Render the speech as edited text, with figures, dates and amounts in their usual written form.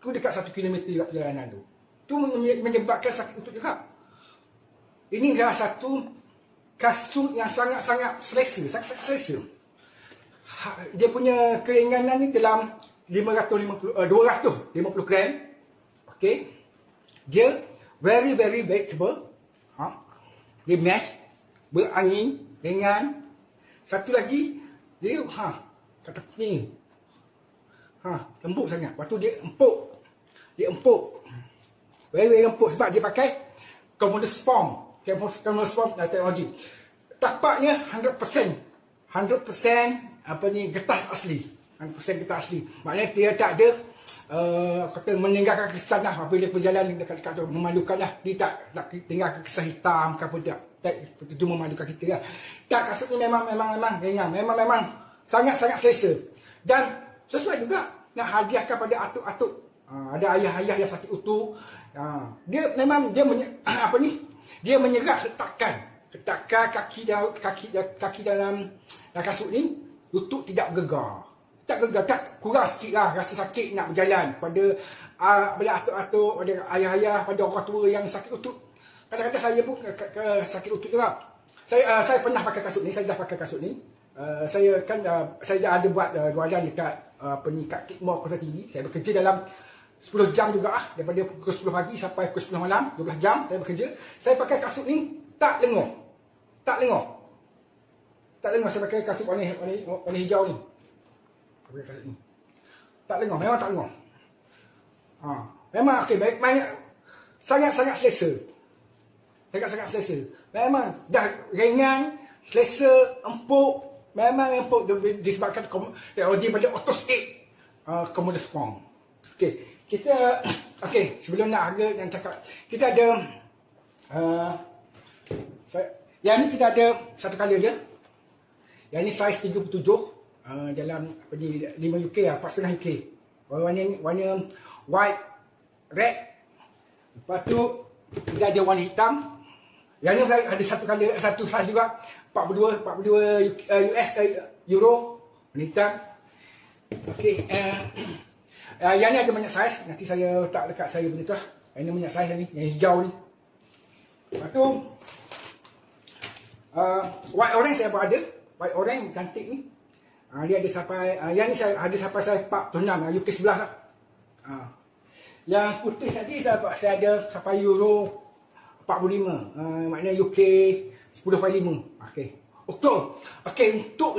tu dekat 1 kilometer juga perjalanan tu. Tu menyebabkan sakit lutut juga. Ini adalah satu kasut yang sangat-sangat selesa, sangat-sangat selesa. Dia punya keringanan ni dalam 250 gram. Okey. Dia very breathable. Dia mesh, berangin, ringan. Satu lagi dia kata ni. Lembut sangat. Lepas tu dia empuk. Dia empuk. Very empuk sebab dia pakai Comodus Form. Comodus Form teknologi. Tapaknya 100% getah asli. 100% getah asli. Maknanya dia tak ada kata meninggalkan kesan lah apabila berjalan dekat tu, memalukan lah. Dia tak tinggalkan kesan hitam ke apa tak. Itu memalukan kita lah. Tak, kasut ni memang ringan. Memang sangat-sangat selesa. Dan sesuai juga nak hadiahkan pada atuk-atuk. Ada ayah-ayah yang sakit lutut. Dia memang dia menyerap hetakan kaki dalam kasut ni. Lutut tidak bergegar. Tak kurang sikit lah rasa sakit nak berjalan pada atuk-atuk, pada ayah-ayah, pada orang tua yang sakit lutut. Kadang-kadang saya pun sakit lutut juga. Saya pernah pakai kasut ni, saya dah pakai kasut ni. Saya dah ada buat jualan dekat kat Kikmore Kota Tinggi. Saya bekerja dalam 10 jam juga daripada pukul 10 pagi sampai pukul 10 malam, 12 jam saya bekerja. Saya pakai kasut ni tak lenguh. Saya pakai kasut warna hijau ni. Pakai kasut ni. Tak lenguh, memang tak lenguh. Memang okey, baik, sangat-sangat selesa. Sangat-sangat selesa. Memang dah ringan, selesa, empuk. Memang empuk disebabkan teknologi pada AutoScape Comodus Form. Okey, sebelum nak harga yang cakap, kita ada yang ni kita ada satu color je. Yang ni saiz 37 dalam 5 UK 4.5 UK. Warna white, red. Lepas tu kita ada warna hitam. Yang ni ada satu color, satu saiz juga 42 US euro, warna hitam. Okey, yang ni ada banyak saiz. Nanti saya letak dekat saya punya tu lah. Yang ni banyak saiz ni, yang hijau ni. Lepas tu white orange saya pun ada. White orange cantik ni. Dia ada sampai yang ni saya ada sampai saiz 46 UK 11 lah. Yang putih tadi saya ada sampai euro 45. Maknanya UK 10.5. Okey. Okey, untuk